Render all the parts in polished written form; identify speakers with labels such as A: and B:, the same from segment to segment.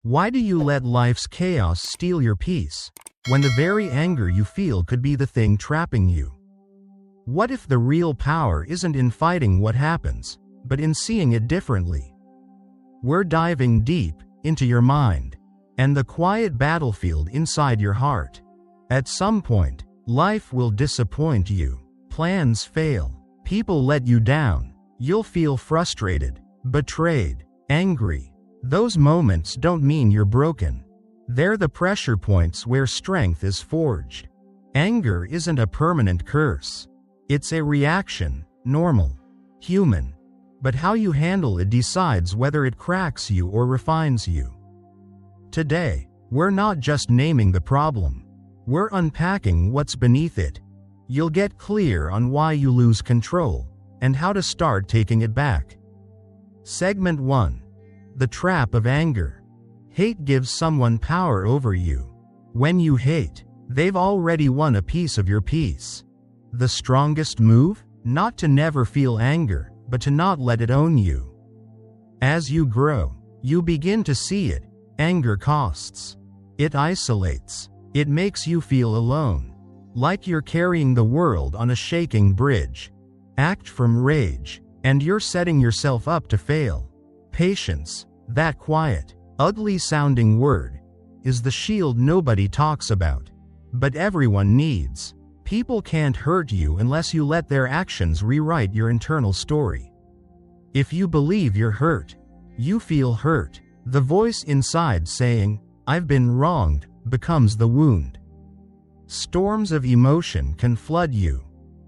A: Why do you let life's chaos steal your peace, when the very anger you feel could be the thing trapping you? What if the real power isn't in fighting what happens, but in seeing it differently? We're diving deep into your mind and the quiet battlefield inside your heart. At some point, life will disappoint you. Plans fail. People let you down. You'll feel frustrated, betrayed, angry. Those moments don't mean you're broken. They're the pressure points where strength is forged. Anger isn't a permanent curse. It's a reaction, normal, human. But how you handle it decides whether it cracks you or refines you. Today, we're not just naming the problem. We're unpacking what's beneath it. You'll get clear on why you lose control and how to start taking it back. Segment 1. The trap of anger. Hate gives someone power over you. When you hate, they've already won a piece of your peace. The strongest move? Not to never feel anger, but to not let it own you. As you grow, you begin to see it. Anger costs. It isolates. It makes you feel alone, like you're carrying the world on a shaking bridge. Act from rage, and you're setting yourself up to fail. Patience, that quiet, ugly-sounding word, is the shield nobody talks about, but everyone needs. People can't hurt you unless you let their actions rewrite your internal story. If you believe you're hurt, you feel hurt. The voice inside saying, "I've been wronged," becomes the wound. Storms of emotion can flood you.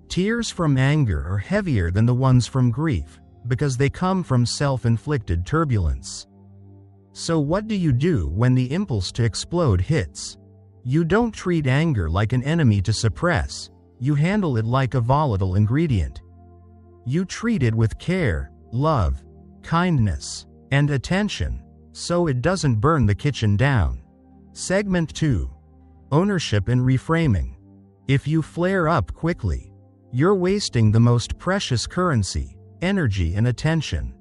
A: Tears from anger are heavier than the ones from grief, because they come from self-inflicted turbulence. So what do you do when the impulse to explode hits? You don't treat anger like an enemy to suppress. You handle it like a volatile ingredient. You treat it with care, love, kindness, and attention, so it doesn't burn the kitchen down. Segment 2. Ownership and reframing. If you flare up quickly, you're wasting the most precious currency, energy and attention.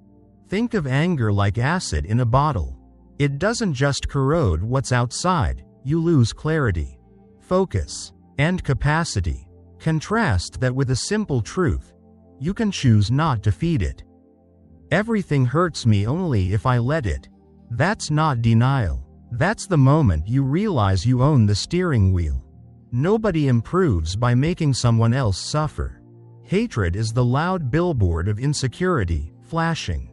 A: Think of anger like acid in a bottle. It doesn't just corrode what's outside, you lose clarity, focus, and capacity. Contrast that with a simple truth. You can choose not to feed it. Everything hurts me only if I let it. That's not denial. That's the moment you realize you own the steering wheel. Nobody improves by making someone else suffer. Hatred is the loud billboard of insecurity, flashing,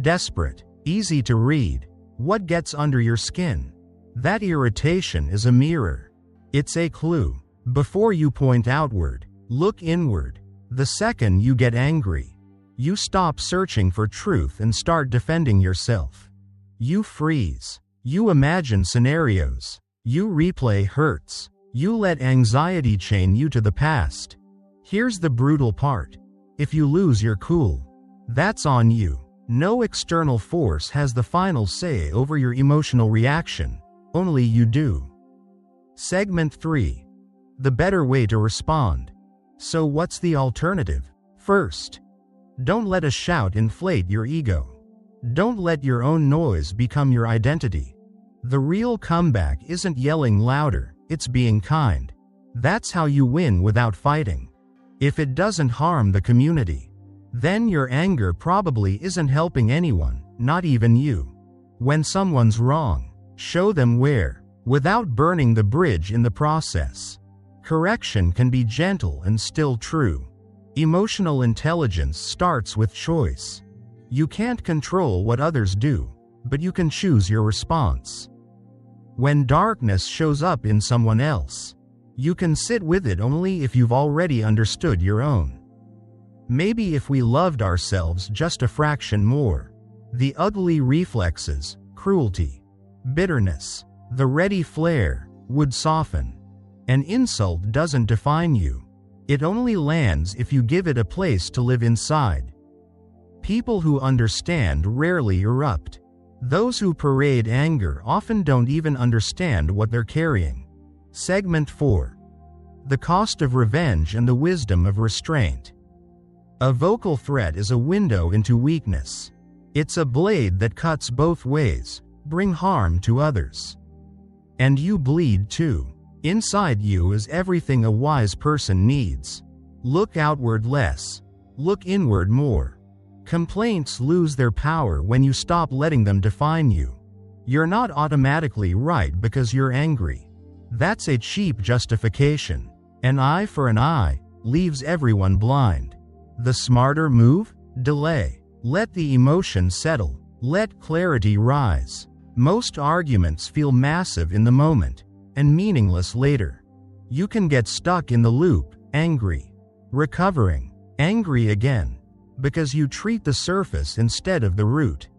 A: desperate, easy to read. What gets under your skin? That irritation is a mirror. It's a clue. Before you point outward, look inward. The second you get angry, you stop searching for truth and start defending yourself. You freeze. You imagine scenarios. You replay hurts. You let anxiety chain you to the past. Here's the brutal part. If you lose your cool, that's on you. No external force has the final say over your emotional reaction. Only you do. Segment 3. The better way to respond. So what's the alternative? First, don't let a shout inflate your ego. Don't let your own noise become your identity. The real comeback isn't yelling louder, it's being kind. That's how you win without fighting. If it doesn't harm the community, then your anger probably isn't helping anyone, not even you. When someone's wrong, show them where, without burning the bridge in the process. Correction can be gentle and still true. Emotional intelligence starts with choice. You can't control what others do, but you can choose your response. When darkness shows up in someone else, you can sit with it only if you've already understood your own. Maybe if we loved ourselves just a fraction more, the ugly reflexes, cruelty, bitterness, the ready flare, would soften. An insult doesn't define you. It only lands if you give it a place to live inside. People who understand rarely erupt. Those who parade anger often don't even understand what they're carrying. Segment 4. The cost of revenge and the wisdom of restraint. A vocal threat is a window into weakness. It's a blade that cuts both ways, bring harm to others. And you bleed too. Inside you is everything a wise person needs. Look outward less. Look inward more. Complaints lose their power when you stop letting them define you. You're not automatically right because you're angry. That's a cheap justification. An eye for an eye leaves everyone blind. The smarter move? Delay. Let the emotion settle. Let clarity rise. Most arguments feel massive in the moment and meaningless later. You can get stuck in the loop, angry, recovering, angry again, because you treat the surface instead of the root.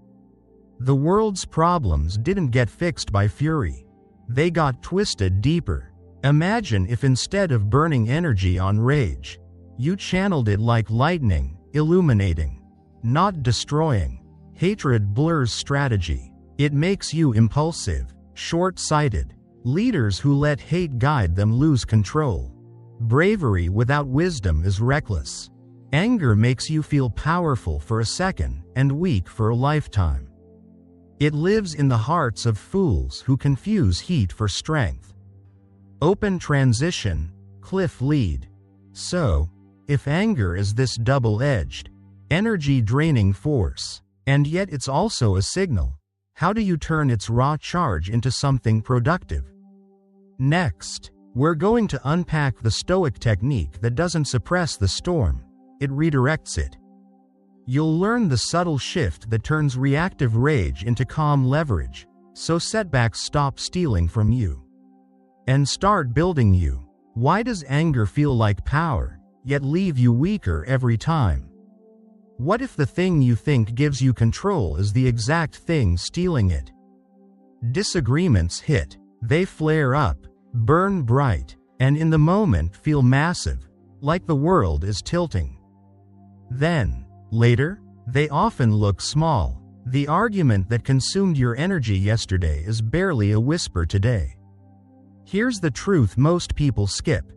A: The world's problems didn't get fixed by fury. They got twisted deeper. Imagine if instead of burning energy on rage, you channeled it like lightning, illuminating, not destroying. Hatred blurs strategy. It makes you impulsive, short-sighted. Leaders who let hate guide them lose control. Bravery without wisdom is reckless. Anger makes you feel powerful for a second and weak for a lifetime. It lives in the hearts of fools who confuse heat for strength. Open transition, cliff lead. So, if anger is this double-edged, energy-draining force, and yet it's also a signal, how do you turn its raw charge into something productive? Next, we're going to unpack the Stoic technique that doesn't suppress the storm, it redirects it. You'll learn the subtle shift that turns reactive rage into calm leverage, so setbacks stop stealing from you and start building you. Why does anger feel like power, yet leave you weaker every time? What if the thing you think gives you control is the exact thing stealing it? Disagreements hit, they flare up, burn bright, and in the moment feel massive, like the world is tilting. Then, later, they often look small. The argument that consumed your energy yesterday is barely a whisper today. Here's the truth most people skip.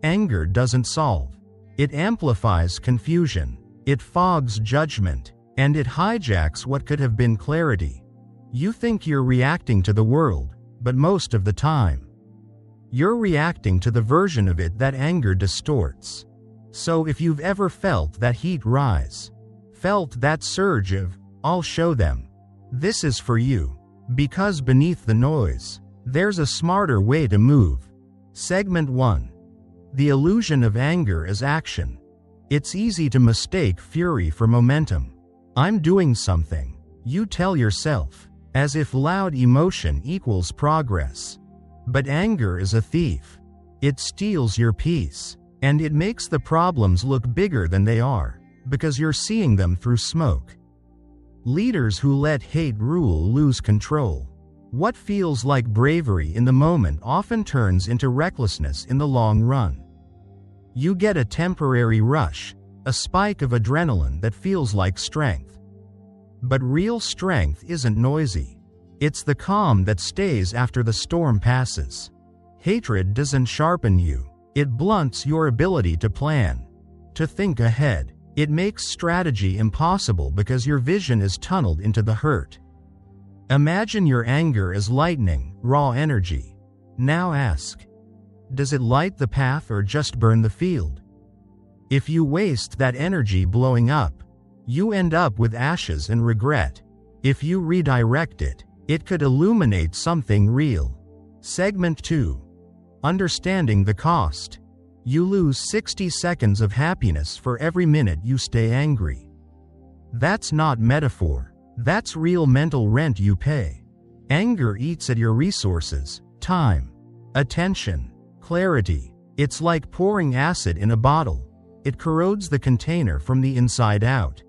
A: Anger doesn't solve. It amplifies confusion. It fogs judgment, and it hijacks what could have been clarity. You think you're reacting to the world, but most of the time, you're reacting to the version of it that anger distorts. So if you've ever felt that heat rise, felt that surge of, "I'll show them," this is for you. Because beneath the noise, there's a smarter way to move. Segment 1. The illusion of anger as action. It's easy to mistake fury for momentum. I'm doing something, you tell yourself, as if loud emotion equals progress. But anger is a thief. It steals your peace, and it makes the problems look bigger than they are, because you're seeing them through smoke. Leaders who let hate rule lose control. What feels like bravery in the moment often turns into recklessness in the long run. You get a temporary rush, a spike of adrenaline that feels like strength. But real strength isn't noisy. It's the calm that stays after the storm passes. Hatred doesn't sharpen you. It blunts your ability to plan, to think ahead. It makes strategy impossible because your vision is tunneled into the hurt. Imagine your anger as lightning, raw energy. Now ask, does it light the path or just burn the field? If you waste that energy blowing up, you end up with ashes and regret. If you redirect it, it could illuminate something real. Segment 2. Understanding the cost. You lose 60 seconds of happiness for every minute you stay angry. That's not metaphor. That's real mental rent you pay. Anger eats at your resources, time, attention, clarity. It's like pouring acid in a bottle. It corrodes the container from the inside out.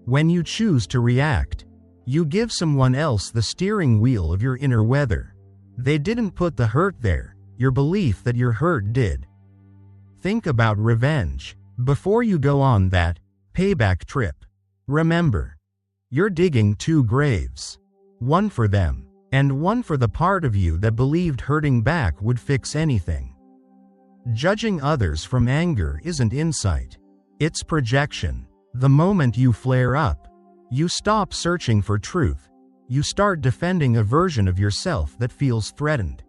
A: When you choose to react, you give someone else the steering wheel of your inner weather. They didn't put the hurt there, your belief that your hurt did. Think about revenge. Before you go on that payback trip, remember, you're digging 2 graves. One for them, and one for the part of you that believed hurting back would fix anything. Judging others from anger isn't insight. It's projection. The moment you flare up, you stop searching for truth. You start defending a version of yourself that feels threatened.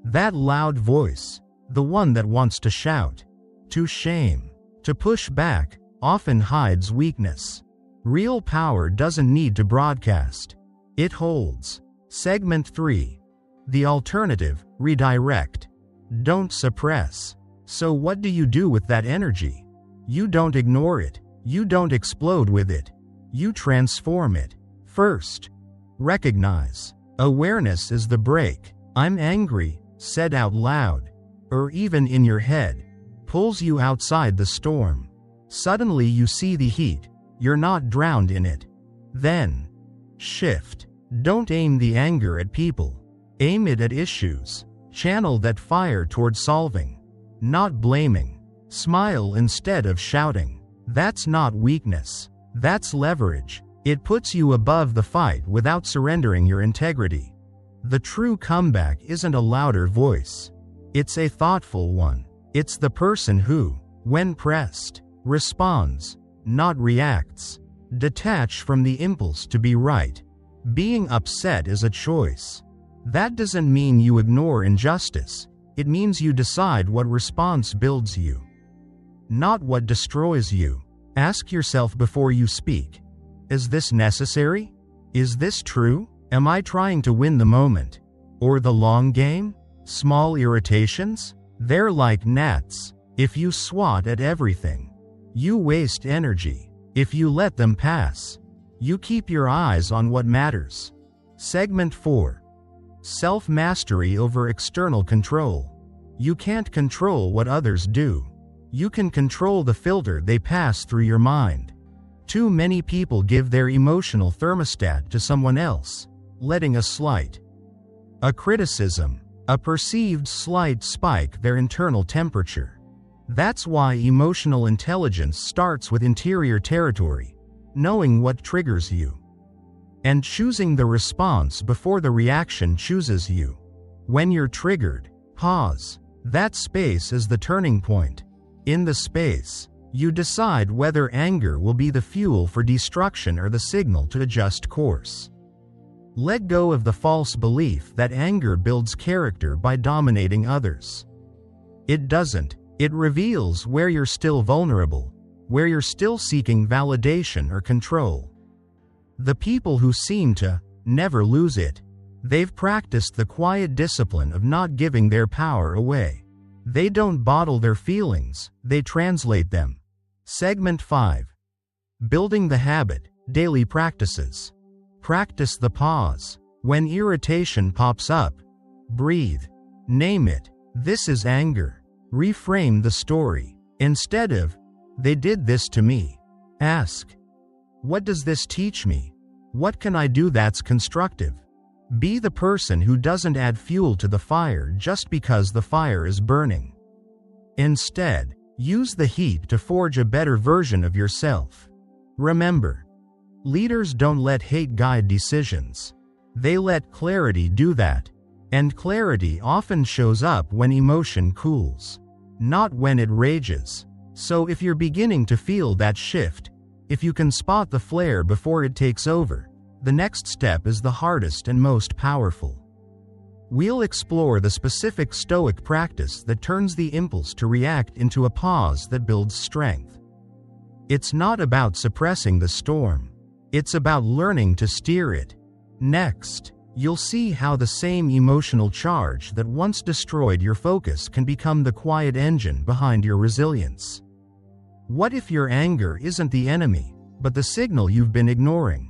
A: That loud voice, the one that wants to shout, to shame, to push back, often hides weakness. Real power doesn't need to broadcast. It holds. Segment 3. The alternative, redirect. Don't suppress. So what do you do with that energy? You don't ignore it. You don't explode with it. You transform it. First, recognize. Awareness is the brake. I'm angry, said out loud, or even in your head, pulls you outside the storm. Suddenly you see the heat. You're not drowned in it. Then, shift. Don't aim the anger at people. Aim it at issues. Channel that fire toward solving, not blaming. Smile instead of shouting. That's not weakness. That's leverage. It puts you above the fight without surrendering your integrity. The true comeback isn't a louder voice. It's a thoughtful one. It's the person who, when pressed, responds, not reacts. Detach from the impulse to be right. Being upset is a choice. That doesn't mean you ignore injustice. It means you decide what response builds you, not what destroys you. Ask yourself before you speak. Is this necessary? Is this true? Am I trying to win the moment? Or the long game? Small irritations? They're like gnats. If you swat at everything, you waste energy. If you let them pass, you keep your eyes on what matters. Segment 4. Self-mastery over external control. You can't control what others do. You can control the filter they pass through your mind. Too many people give their emotional thermostat to someone else, letting a slight, a criticism, a perceived slight spike their internal temperature. That's why emotional intelligence starts with interior territory, knowing what triggers you, and choosing the response before the reaction chooses you. When you're triggered, pause. That space is the turning point. In the space, you decide whether anger will be the fuel for destruction or the signal to adjust course. Let go of the false belief that anger builds character by dominating others. It doesn't. It reveals where you're still vulnerable, where you're still seeking validation or control. The people who seem to never lose it, they've practiced the quiet discipline of not giving their power away. They don't bottle their feelings, they translate them. Segment 5. Building the habit, daily practices. Practice the pause. When irritation pops up, breathe. Name it. This is anger. Reframe the story. Instead of, they did this to me, ask, what does this teach me? What can I do that's constructive? Be the person who doesn't add fuel to the fire just because the fire is burning. Instead, use the heat to forge a better version of yourself. Remember, leaders don't let hate guide decisions. They let clarity do that. And clarity often shows up when emotion cools, not when it rages. So if you're beginning to feel that shift, if you can spot the flare before it takes over, the next step is the hardest and most powerful. We'll explore the specific Stoic practice that turns the impulse to react into a pause that builds strength. It's not about suppressing the storm. It's about learning to steer it. Next, you'll see how the same emotional charge that once destroyed your focus can become the quiet engine behind your resilience. What if your anger isn't the enemy, but the signal you've been ignoring?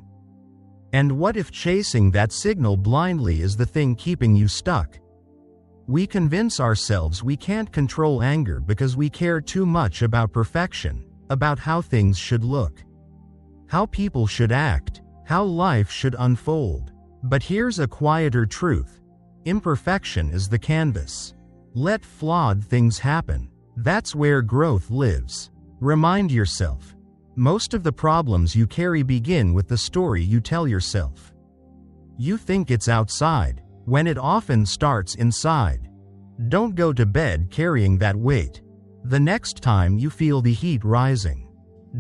A: And what if chasing that signal blindly is the thing keeping you stuck? We convince ourselves we can't control anger because we care too much about perfection, about how things should look, how people should act, how life should unfold. But here's a quieter truth. Imperfection is the canvas. Let flawed things happen. That's where growth lives. Remind yourself, most of the problems you carry begin with the story you tell yourself. You think it's outside, when it often starts inside. Don't go to bed carrying that weight. The next time you feel the heat rising,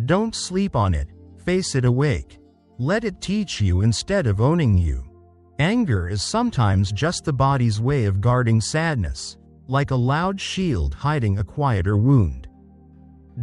A: don't sleep on it, face it awake. Let it teach you instead of owning you. Anger is sometimes just the body's way of guarding sadness, like a loud shield hiding a quieter wound.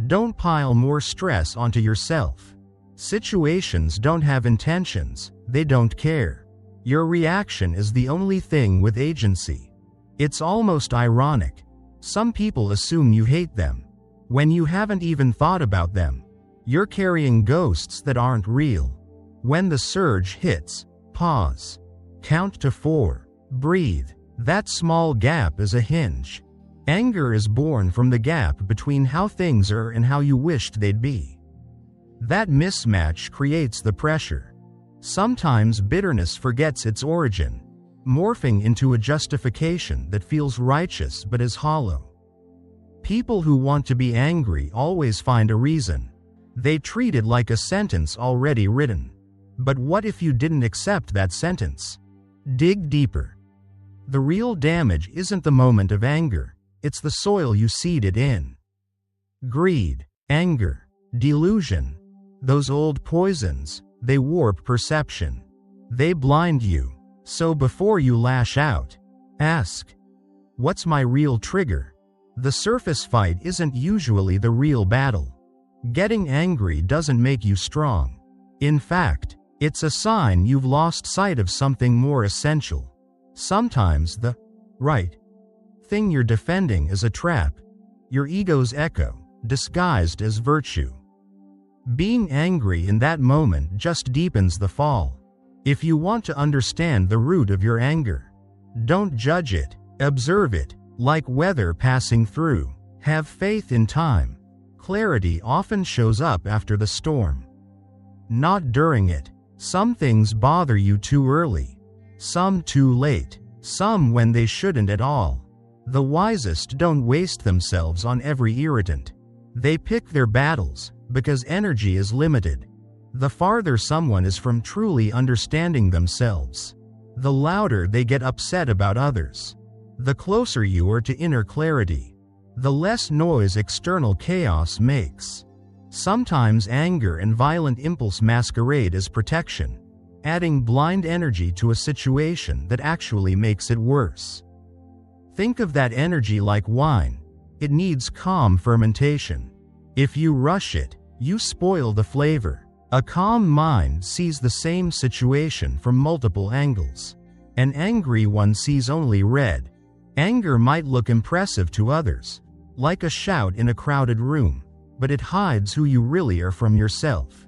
A: Don't pile more stress onto yourself. Situations don't have intentions, they don't care. Your reaction is the only thing with agency. It's almost ironic. Some people assume you hate them, when you haven't even thought about them. You're carrying ghosts that aren't real. When the surge hits, pause. Count to 4. Breathe. That small gap is a hinge. Anger is born from the gap between how things are and how you wished they'd be. That mismatch creates the pressure. Sometimes bitterness forgets its origin, morphing into a justification that feels righteous but is hollow. People who want to be angry always find a reason. They treat it like a sentence already written. But what if you didn't accept that sentence? Dig deeper. The real damage isn't the moment of anger, it's the soil you seed it in. Greed, anger, delusion, those old poisons, they warp perception. They blind you. So before you lash out, ask, what's my real trigger? The surface fight isn't usually the real battle. Getting angry doesn't make you strong. In fact, it's a sign you've lost sight of something more essential. Sometimes the right thing you're defending is a trap, your ego's echo, disguised as virtue. Being angry in that moment just deepens the fall. If you want to understand the root of your anger, don't judge it, observe it, like weather passing through. Have faith in time. Clarity often shows up after the storm, not during it. Some things bother you too early, some too late, some when they shouldn't at all. The wisest don't waste themselves on every irritant. They pick their battles, because energy is limited. The farther someone is from truly understanding themselves, the louder they get upset about others. The closer you are to inner clarity, the less noise external chaos makes. Sometimes anger and violent impulse masquerade as protection, adding blind energy to a situation that actually makes it worse. Think of that energy like wine. It needs calm fermentation. If you rush it, you spoil the flavor. A calm mind sees the same situation from multiple angles. An angry one sees only red. Anger might look impressive to others, like a shout in a crowded room, but it hides who you really are from yourself.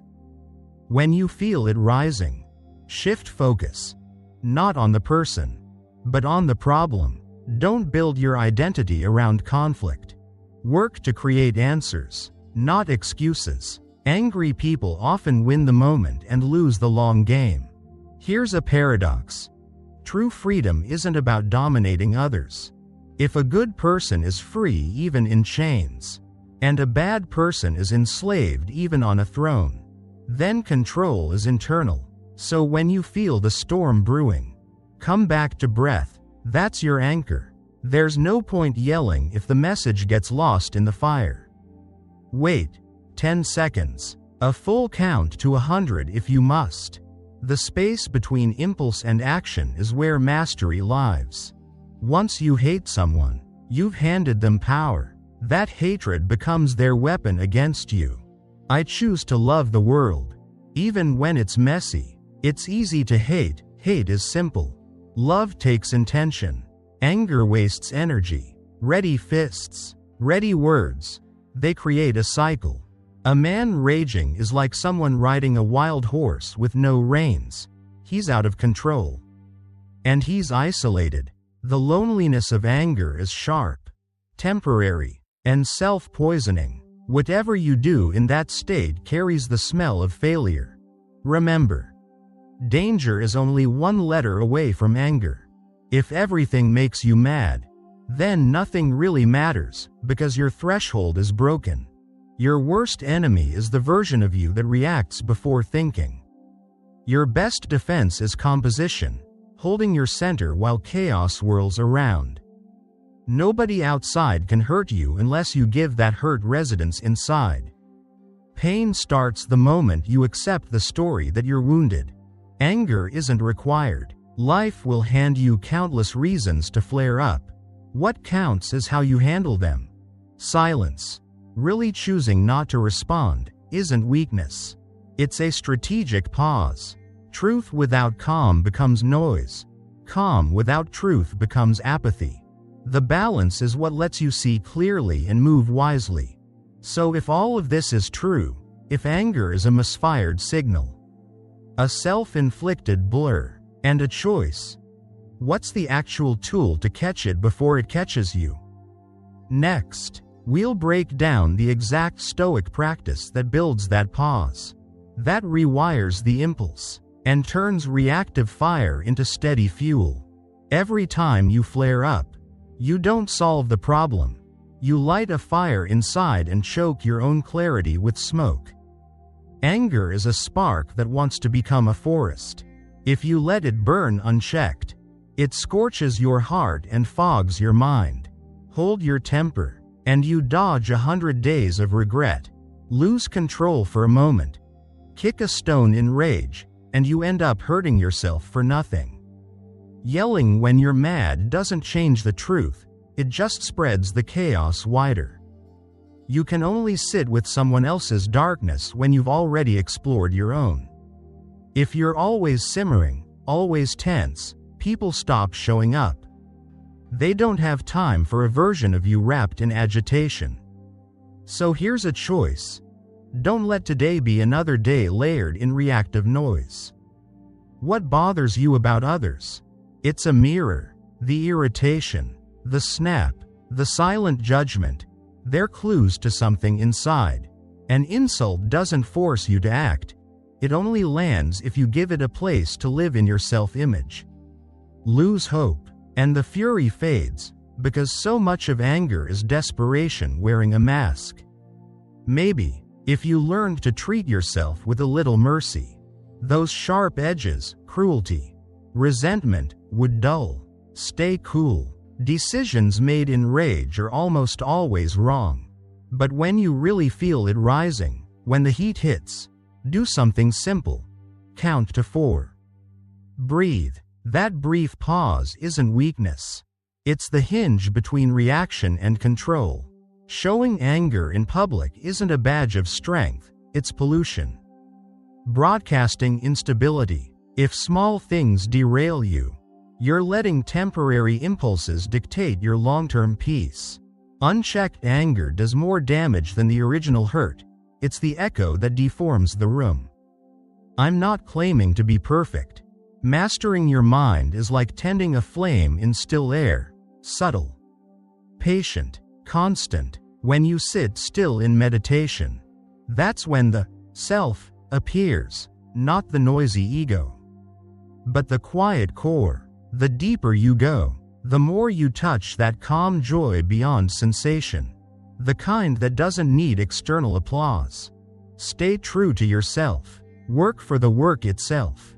A: When you feel it rising, shift focus. Not on the person, but on the problem. Don't build your identity around conflict. Work to create answers, not excuses. Angry people often win the moment and lose the long game. Here's a paradox. True freedom isn't about dominating others. If a good person is free even in chains, and a bad person is enslaved even on a throne, then control is internal. So when you feel the storm brewing, come back to breath. That's your anchor. There's no point yelling if the message gets lost in the fire. Wait 10 seconds, a full count to 100 if you must. The space between impulse and action is where mastery lies. Once you hate someone, you've handed them power. That hatred becomes their weapon against you. I choose to love the world, even when it's messy. It's easy to hate. Hate is simple. Love takes intention. Anger wastes energy. Ready fists, ready words. They create a cycle. A man raging is like someone riding a wild horse with no reins. He's out of control. And he's isolated. The loneliness of anger is sharp, temporary, and self-poisoning. Whatever you do in that state carries the smell of failure. Remember, danger is only one letter away from anger. If everything makes you mad, then nothing really matters, because your threshold is broken. Your worst enemy is the version of you that reacts before thinking. Your best defense is composition, holding your center while chaos whirls around. Nobody outside can hurt you unless you give that hurt residence inside. Pain starts the moment you accept the story that you're wounded. Anger isn't required. Life will hand you countless reasons to flare up. What counts is how you handle them. Silence, really choosing not to respond, isn't weakness. It's a strategic pause. Truth without calm becomes noise. Calm without truth becomes apathy. The balance is what lets you see clearly and move wisely. So if all of this is true, if anger is a misfired signal, a self-inflicted blur, and a choice, what's the actual tool to catch it before it catches you? Next, we'll break down the exact Stoic practice that builds that pause, that rewires the impulse, and turns reactive fire into steady fuel. Every time you flare up, you don't solve the problem. You light a fire inside and choke your own clarity with smoke. Anger is a spark that wants to become a forest. If you let it burn unchecked, it scorches your heart and fogs your mind. Hold your temper, and you dodge 100 days of regret. Lose control for a moment. Kick a stone in rage, and you end up hurting yourself for nothing. Yelling when you're mad doesn't change the truth, it just spreads the chaos wider. You can only sit with someone else's darkness when you've already explored your own. If you're always simmering, always tense, people stop showing up. They don't have time for a version of you wrapped in agitation. So here's a choice. Don't let today be another day layered in reactive noise. What bothers you about others? It's a mirror. The irritation, the snap, the silent judgment, they're clues to something inside. An insult doesn't force you to act. It only lands if you give it a place to live in your self-image. Lose hope, and the fury fades, because so much of anger is desperation wearing a mask. Maybe, if you learned to treat yourself with a little mercy, those sharp edges, cruelty, resentment, would dull. Stay cool. Decisions made in rage are almost always wrong. But when you really feel it rising, when the heat hits, do something simple. Count to 4. Breathe. That brief pause isn't weakness. It's the hinge between reaction and control. Showing anger in public isn't a badge of strength, it's pollution. Broadcasting instability. If small things derail you, you're letting temporary impulses dictate your long-term peace. Unchecked anger does more damage than the original hurt. It's the echo that deforms the room. I'm not claiming to be perfect. Mastering your mind is like tending a flame in still air, subtle, patient, constant. When you sit still in meditation, that's when the self appears, not the noisy ego, but the quiet core. The deeper you go, the more you touch that calm joy beyond sensation, the kind that doesn't need external applause. Stay true to yourself. Work for the work itself.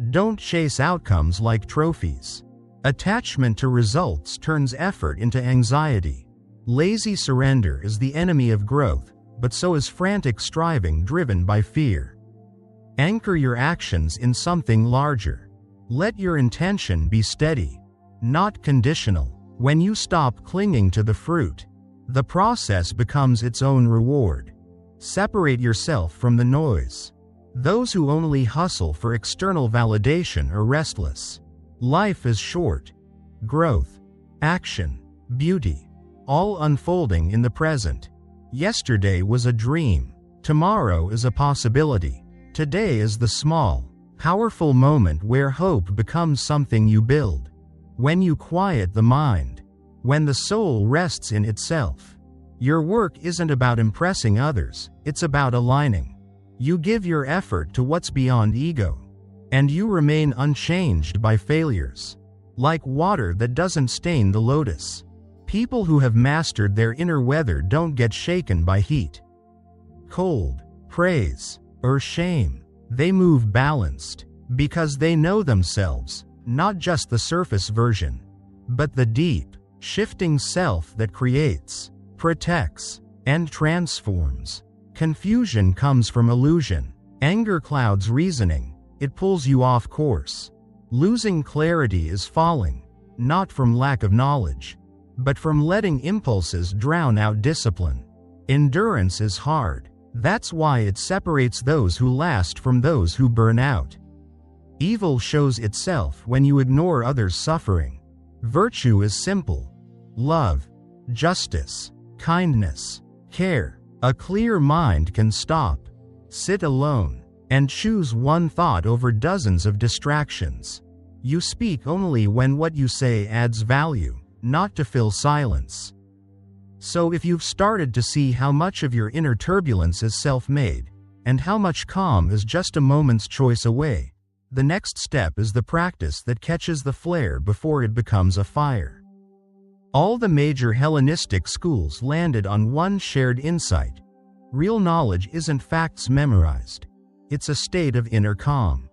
A: Don't chase outcomes like trophies. Attachment to results turns effort into anxiety. Lazy surrender is the enemy of growth, but so is frantic striving driven by fear. Anchor your actions in something larger. Let your intention be steady, not conditional. When you stop clinging to the fruit, the process becomes its own reward. Separate yourself from the noise. Those who only hustle for external validation are restless. Life is short. Growth, action, beauty, all unfolding in the present. Yesterday was a dream. Tomorrow is a possibility. Today is the small, powerful moment where hope becomes something you build. When you quiet the mind, when the soul rests in itself, your work isn't about impressing others, it's about aligning. You give your effort to what's beyond ego, and you remain unchanged by failures. Like water that doesn't stain the lotus. People who have mastered their inner weather don't get shaken by heat, cold, praise, or shame. They move balanced, because they know themselves, not just the surface version, but the deep, shifting self that creates, protects, and transforms. Confusion comes from illusion. Anger clouds reasoning. It pulls you off course. Losing clarity is falling, not from lack of knowledge, but from letting impulses drown out discipline. Endurance is hard. That's why it separates those who last from those who burn out. Evil shows itself when you ignore others' suffering. Virtue is simple: love, justice, kindness, care. A clear mind can stop, sit alone, and choose one thought over dozens of distractions. You speak only when what you say adds value, not to fill silence. So if you've started to see how much of your inner turbulence is self-made, and how much calm is just a moment's choice away, the next step is the practice that catches the flare before it becomes a fire. All the major Hellenistic schools landed on one shared insight: real knowledge isn't facts memorized, it's a state of inner calm.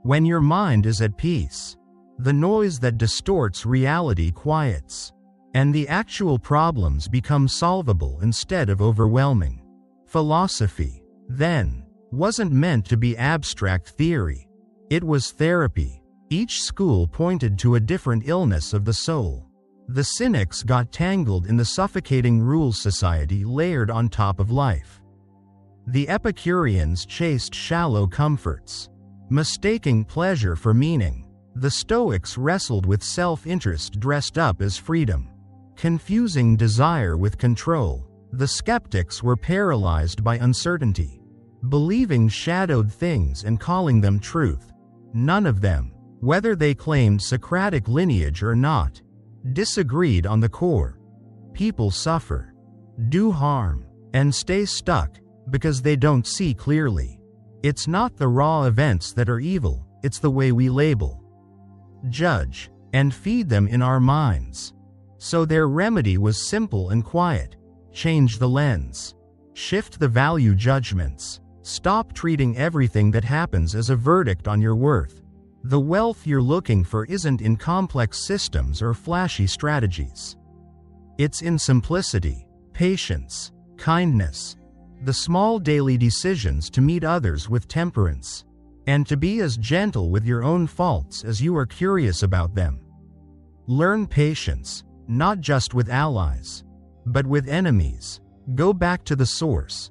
A: When your mind is at peace, the noise that distorts reality quiets, and the actual problems become solvable instead of overwhelming. Philosophy, then, wasn't meant to be abstract theory. It was therapy. Each school pointed to a different illness of the soul. The Cynics got tangled in the suffocating rules society layered on top of life. The Epicureans chased shallow comforts, mistaking pleasure for meaning. The Stoics wrestled with self-interest dressed up as freedom, confusing desire with control. The skeptics were paralyzed by uncertainty, believing shadowed things and calling them truth. None of them, whether they claimed Socratic lineage or not, disagreed on the core. People suffer, do harm, and stay stuck because they don't see clearly. It's not the raw events that are evil, it's the way we label, judge, and feed them in our minds. So their remedy was simple and quiet: change the lens, shift the value judgments, stop treating everything that happens as a verdict on your worth. The wealth you're looking for isn't in complex systems or flashy strategies. It's in simplicity, patience, kindness, the small daily decisions to meet others with temperance, and to be as gentle with your own faults as you are curious about them. Learn patience, not just with allies, but with enemies. Go back to the source,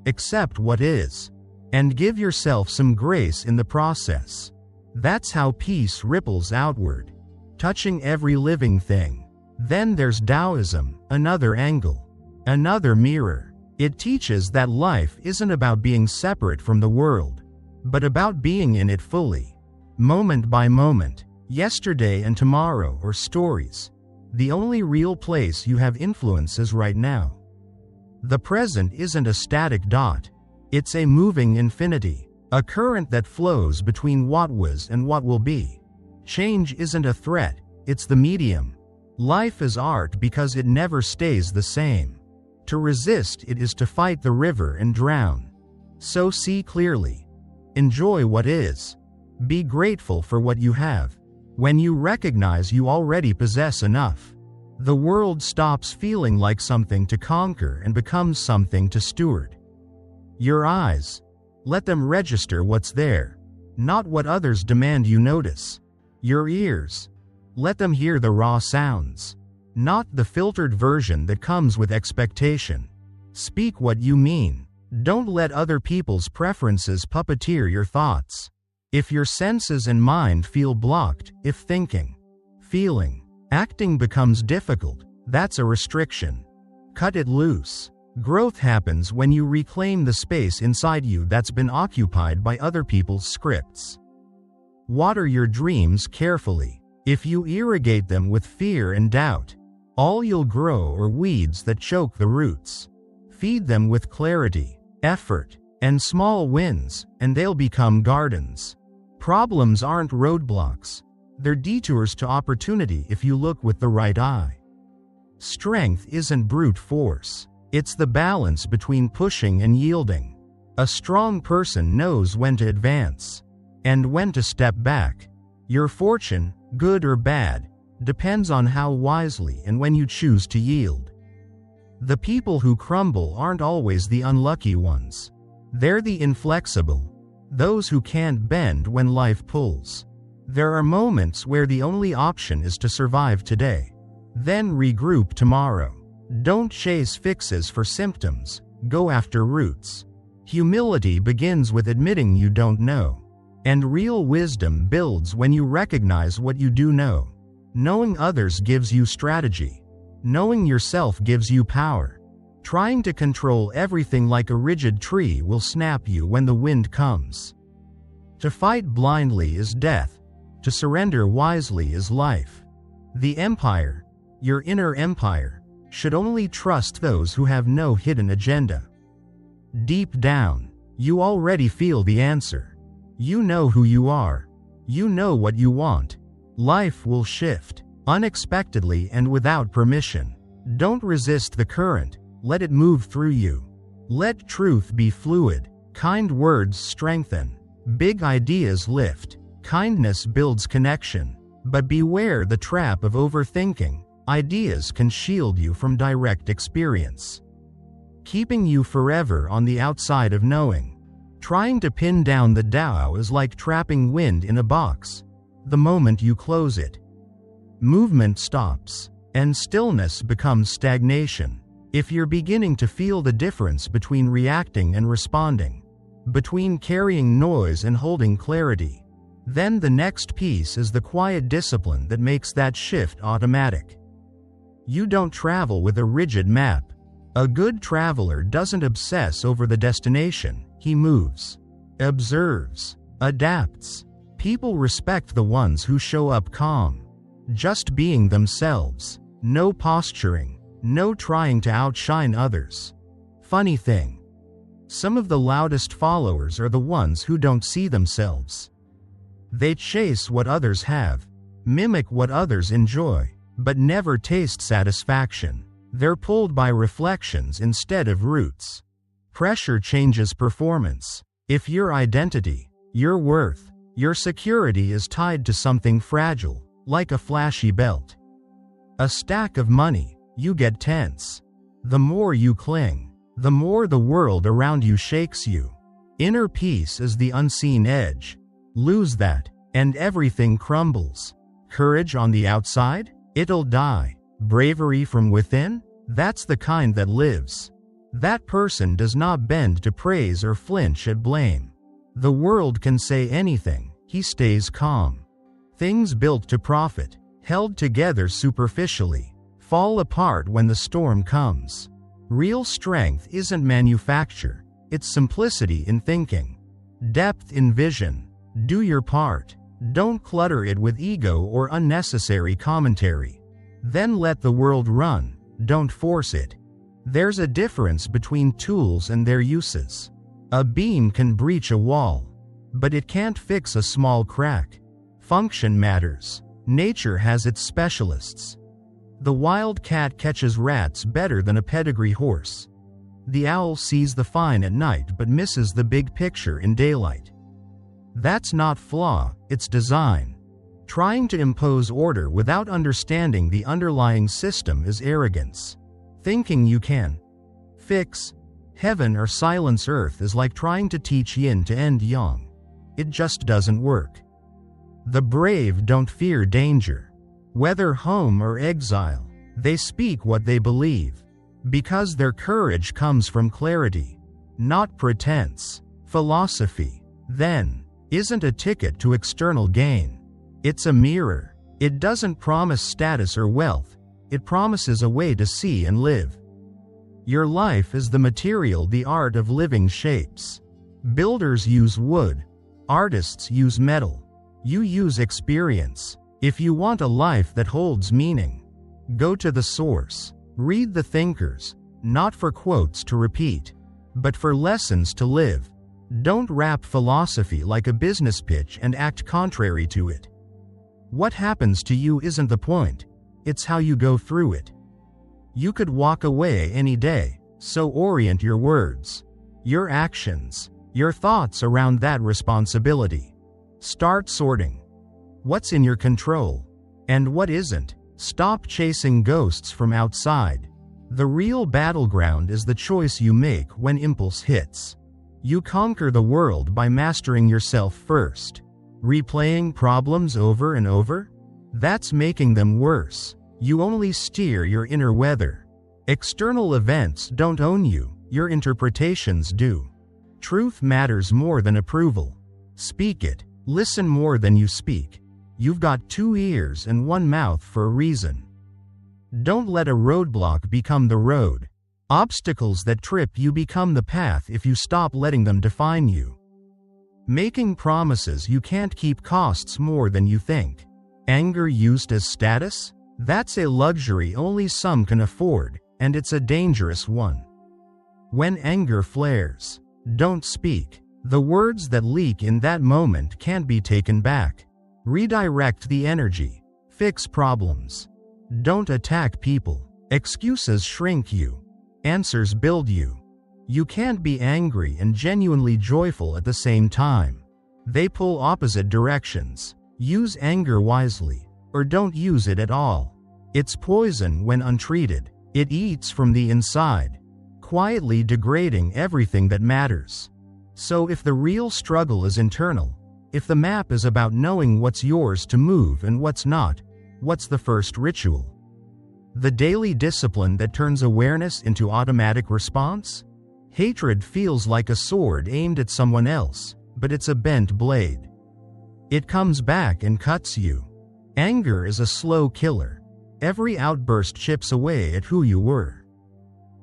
A: accept what is, and give yourself some grace in the process. That's how peace ripples outward, touching every living thing. Then there's Taoism, another angle, another mirror. It teaches that life isn't about being separate from the world, but about being in it fully, moment by moment. Yesterday and tomorrow are stories. The only real place you have influence is right now. The present isn't a static dot, it's a moving infinity, a current that flows between what was and what will be. Change isn't a threat, it's the medium. Life is art because it never stays the same. To resist it is to fight the river and drown. So see clearly. Enjoy what is. Be grateful for what you have. When you recognize you already possess enough, the world stops feeling like something to conquer and becomes something to steward. Your eyes, let them register what's there, not what others demand you notice. Your ears, let them hear the raw sounds, not the filtered version that comes with expectation. Speak what you mean. Don't let other people's preferences puppeteer your thoughts. If your senses and mind feel blocked, if thinking, feeling, acting becomes difficult, that's a restriction. Cut it loose. Growth happens when you reclaim the space inside you that's been occupied by other people's scripts. Water your dreams carefully. If you irrigate them with fear and doubt, all you'll grow are weeds that choke the roots. Feed them with clarity, effort, and small wins, and they'll become gardens. Problems aren't roadblocks. They're detours to opportunity if you look with the right eye. Strength isn't brute force. It's the balance between pushing and yielding. A strong person knows when to advance and when to step back. Your fortune, good or bad, depends on how wisely and when you choose to yield. The people who crumble aren't always the unlucky ones. They're the inflexible, those who can't bend when life pulls. There are moments where the only option is to survive today, then regroup tomorrow. Don't chase fixes for symptoms, go after roots. Humility begins with admitting you don't know, and real wisdom builds when you recognize what you do know. Knowing others gives you strategy. Knowing yourself gives you power. Trying to control everything like a rigid tree will snap you when the wind comes. To fight blindly is death. To surrender wisely is life. The empire, your inner empire, should only trust those who have no hidden agenda. Deep down, you already feel the answer. You know who you are. You know what you want. Life will shift, unexpectedly and without permission. Don't resist the current, let it move through you. Let truth be fluid, kind words strengthen, big ideas lift, kindness builds connection. But beware the trap of overthinking. Ideas can shield you from direct experience, keeping you forever on the outside of knowing. Trying to pin down the Tao is like trapping wind in a box. The moment you close it, movement stops, and stillness becomes stagnation. If you're beginning to feel the difference between reacting and responding, between carrying noise and holding clarity, then the next piece is the quiet discipline that makes that shift automatic. You don't travel with a rigid map. A good traveler doesn't obsess over the destination, he moves, observes, adapts. People respect the ones who show up calm, just being themselves, no posturing, no trying to outshine others. Funny thing, some of the loudest followers are the ones who don't see themselves. They chase what others have, mimic what others enjoy, but never taste satisfaction. They're pulled by reflections instead of roots. Pressure changes performance. If your identity, your worth, your security is tied to something fragile, like a flashy belt, a stack of money, you get tense. The more you cling, the more the world around you shakes you. Inner peace is the unseen edge. Lose that, and everything crumbles. Courage on the outside? It'll die. Bravery from within? That's the kind that lives. That person does not bend to praise or flinch at blame. The world can say anything, he stays calm. Things built to profit, held together superficially, fall apart when the storm comes. Real strength isn't manufacture, it's simplicity in thinking, depth in vision. Do your part. Don't clutter it with ego or unnecessary commentary. Then let the world run, don't force it. There's a difference between tools and their uses. A beam can breach a wall, but it can't fix a small crack. Function matters. Nature has its specialists. The wild cat catches rats better than a pedigree horse. The owl sees the fine at night but misses the big picture in daylight. That's not flaw, it's design. Trying to impose order without understanding the underlying system is arrogance. Thinking you can fix heaven or silence earth is like trying to teach yin to end yang. It just doesn't work. The brave don't fear danger. Whether home or exile, they speak what they believe, because their courage comes from clarity, not pretense. Philosophy, then, isn't a ticket to external gain. It's a mirror. It doesn't promise status or wealth. It promises a way to see and live. Your life is the material the art of living shapes. Builders use wood. Artists use metal. You use experience. If you want a life that holds meaning, go to the source. Read the thinkers, not for quotes to repeat, but for lessons to live. Don't wrap philosophy like a business pitch and act contrary to it. What happens to you isn't the point, it's how you go through it. You could walk away any day, so orient your words, your actions, your thoughts around that responsibility. Start sorting. What's in your control, and what isn't? Stop chasing ghosts from outside. The real battleground is the choice you make when impulse hits. You conquer the world by mastering yourself first. Replaying problems over and over? That's making them worse. You only steer your inner weather. External events don't own you, your interpretations do. Truth matters more than approval. Speak it. Listen more than you speak. You've got 2 ears and 1 mouth for a reason. Don't let a roadblock become the road. Obstacles that trip you become the path if you stop letting them define you. Making promises you can't keep costs more than you think. Anger used as status? That's a luxury only some can afford, and it's a dangerous one. When anger flares, don't speak. The words that leak in that moment can't be taken back. Redirect the energy. Fix problems. Don't attack people. Excuses shrink you. Answers build you. You can't be angry and genuinely joyful at the same time. They pull opposite directions. Use anger wisely, or don't use it at all. It's poison when untreated. It eats from the inside, quietly degrading everything that matters. So if the real struggle is internal, if the map is about knowing what's yours to move and what's not, what's the first ritual? The daily discipline that turns awareness into automatic response? Hatred feels like a sword aimed at someone else, but it's a bent blade. It comes back and cuts you. Anger is a slow killer. Every outburst chips away at who you were.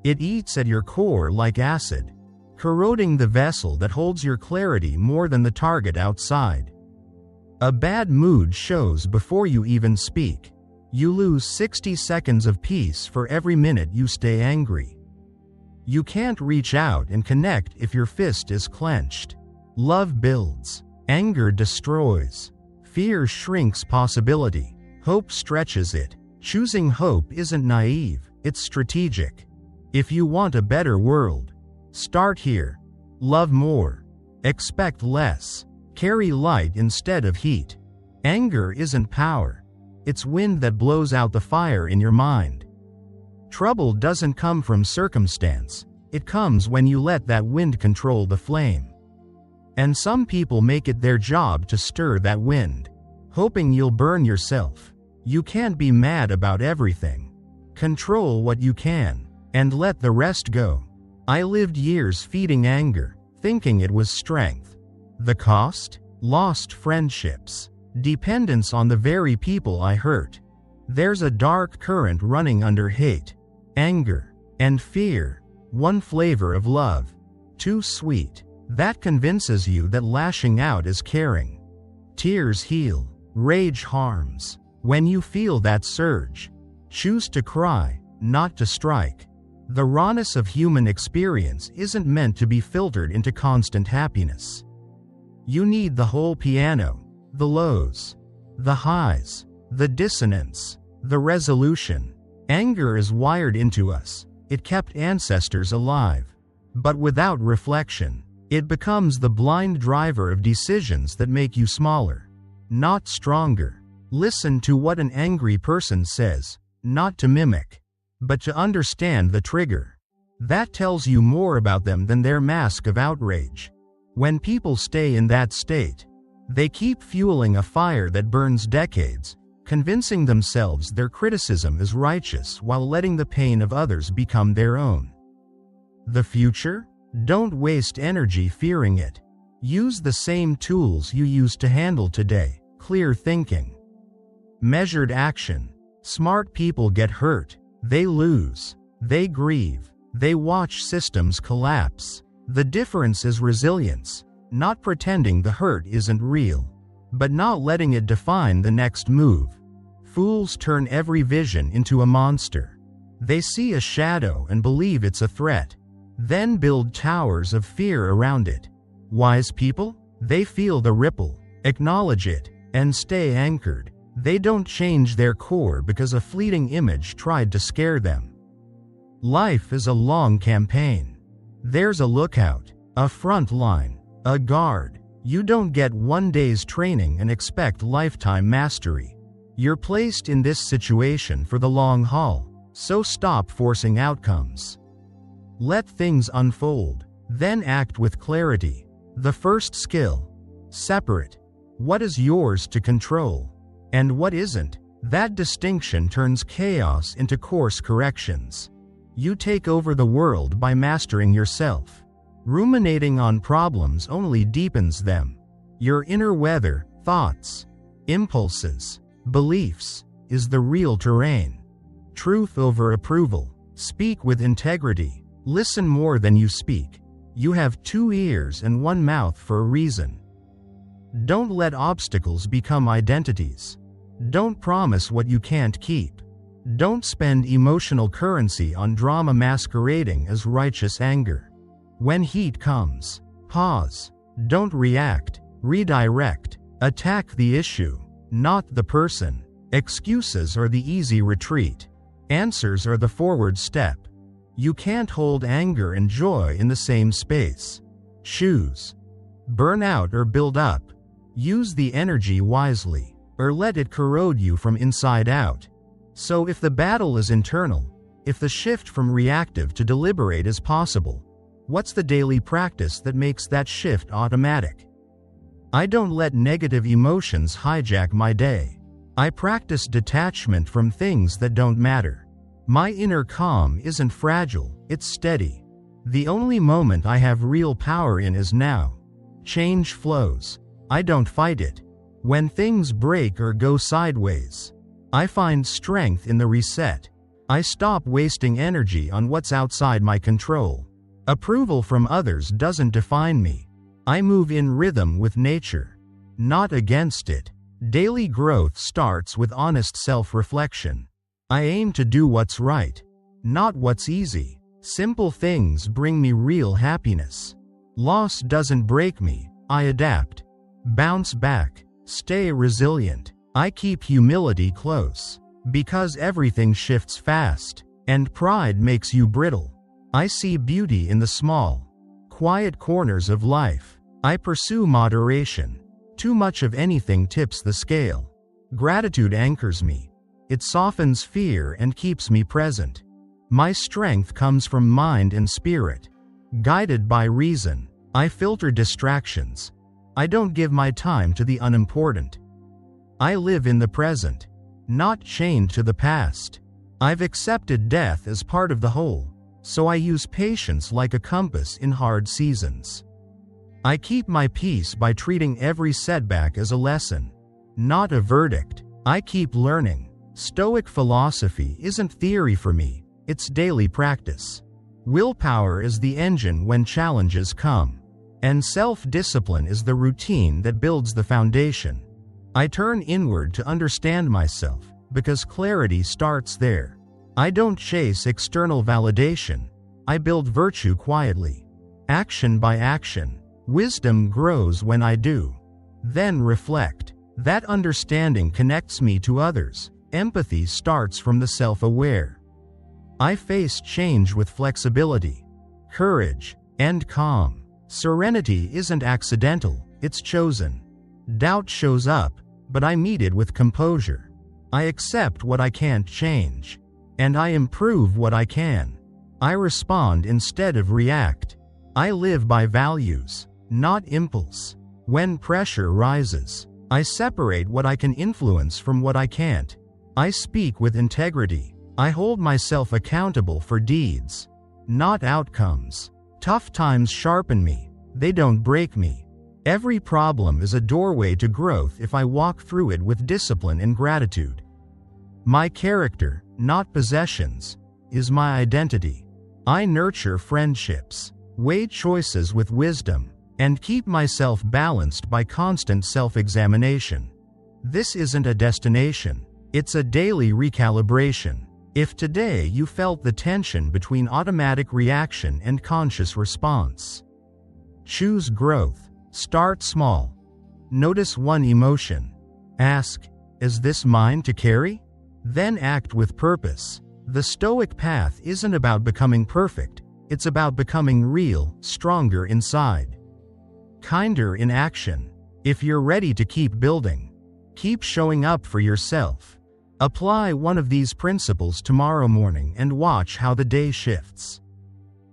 A: It eats at your core like acid, corroding the vessel that holds your clarity more than the target outside. A bad mood shows before you even speak. You lose 60 seconds of peace for every minute you stay angry. You can't reach out and connect if your fist is clenched. Love builds. Anger destroys. Fear shrinks possibility. Hope stretches it. Choosing hope isn't naive, it's strategic. If you want a better world, start here. Love more. Expect less. Carry light instead of heat. Anger isn't power. It's wind that blows out the fire in your mind. Trouble doesn't come from circumstance. It comes when you let that wind control the flame. And some people make it their job to stir that wind, hoping you'll burn yourself. You can't be mad about everything. Control what you can, and let the rest go. I lived years feeding anger, thinking it was strength. The cost? Lost friendships. Dependence on the very people I hurt. There's a dark current running under hate, anger, and fear. One flavor of love. Too sweet. That convinces you that lashing out is caring. Tears heal. Rage harms. When you feel that surge, choose to cry, not to strike. The rawness of human experience isn't meant to be filtered into constant happiness. You need the whole piano, the lows, the highs, the dissonance, the resolution. Anger is wired into us. It kept ancestors alive. But without reflection, it becomes the blind driver of decisions that make you smaller, not stronger. Listen to what an angry person says, not to mimic, but to understand the trigger. That tells you more about them than their mask of outrage. When people stay in that state, they keep fueling a fire that burns decades, convincing themselves their criticism is righteous while letting the pain of others become their own. The future? Don't waste energy fearing it. Use the same tools you use to handle today. Clear thinking. Measured action. Smart people get hurt. They lose. They grieve. They watch systems collapse. The difference is resilience, not pretending the hurt isn't real, but not letting it define the next move. Fools turn every vision into a monster. They see a shadow and believe it's a threat, then build towers of fear around it. Wise people? They feel the ripple, acknowledge it, and stay anchored. They don't change their core because a fleeting image tried to scare them. Life is a long campaign. There's a lookout, a front line, a guard. You don't get one day's training and expect lifetime mastery. You're placed in this situation for the long haul. So stop forcing outcomes. Let things unfold, then act with clarity. The first skill. Separate what is yours to control and what isn't. That distinction turns chaos into course corrections. You take over the world by mastering yourself. Ruminating on problems only deepens them. Your inner weather, thoughts, impulses, beliefs, is the real terrain. Truth over approval. Speak with integrity. Listen more than you speak. You have 2 ears and 1 mouth for a reason. Don't let obstacles become identities. Don't promise what you can't keep. Don't spend emotional currency on drama masquerading as righteous anger. When heat comes, pause. Don't react. Redirect. Attack the issue, not the person. Excuses are the easy retreat. Answers are the forward step. You can't hold anger and joy in the same space. Choose. Burn out or build up. Use the energy wisely, or let it corrode you from inside out. So if the battle is internal, if the shift from reactive to deliberate is possible, what's the daily practice that makes that shift automatic? I don't let negative emotions hijack my day. I practice detachment from things that don't matter. My inner calm isn't fragile, it's steady. The only moment I have real power in is now. Change flows. I don't fight it. When things break or go sideways, I find strength in the reset. I stop wasting energy on what's outside my control. Approval from others doesn't define me. I move in rhythm with nature, not against it. Daily growth starts with honest self-reflection. I aim to do what's right, not what's easy. Simple things bring me real happiness. Loss doesn't break me, I adapt. Bounce back. Stay resilient. I keep humility close, because everything shifts fast, and pride makes you brittle. I see beauty in the small, quiet corners of life. I pursue moderation. Too much of anything tips the scale. Gratitude anchors me. It softens fear and keeps me present. My strength comes from mind and spirit. Guided by reason, I filter distractions. I don't give my time to the unimportant. I live in the present, not chained to the past. I've accepted death as part of the whole, so I use patience like a compass in hard seasons. I keep my peace by treating every setback as a lesson, not a verdict. I keep learning. Stoic philosophy isn't theory for me, it's daily practice. Willpower is the engine when challenges come, and self-discipline is the routine that builds the foundation. I turn inward to understand myself, because clarity starts there. I don't chase external validation. I build virtue quietly. Action by action. Wisdom grows when I do. Then reflect. That understanding connects me to others. Empathy starts from the self-aware. I face change with flexibility, courage, and calm. Serenity isn't accidental, it's chosen. Doubt shows up, but I meet it with composure. I accept what I can't change, and I improve what I can. I respond instead of react. I live by values, not impulse. When pressure rises, I separate what I can influence from what I can't. I speak with integrity. I hold myself accountable for deeds, not outcomes. Tough times sharpen me, they don't break me. Every problem is a doorway to growth if I walk through it with discipline and gratitude. My character, not possessions, is my identity. I nurture friendships, weigh choices with wisdom, and keep myself balanced by constant self-examination. This isn't a destination, it's a daily recalibration. If today you felt the tension between automatic reaction and conscious response, choose growth. Start small. Notice one emotion. Ask, is this mine to carry? Then act with purpose. The Stoic path isn't about becoming perfect, it's about becoming real, stronger inside. Kinder in action. If you're ready to keep building, keep showing up for yourself. Apply one of these principles tomorrow morning and watch how the day shifts.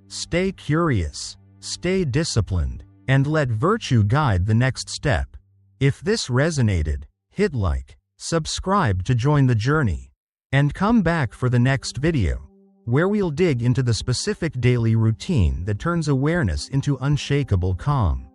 A: Stay curious, stay disciplined, and let virtue guide the next step. If this resonated, hit like, subscribe to join the journey, and come back for the next video, where we'll dig into the specific daily routine that turns awareness into unshakable calm.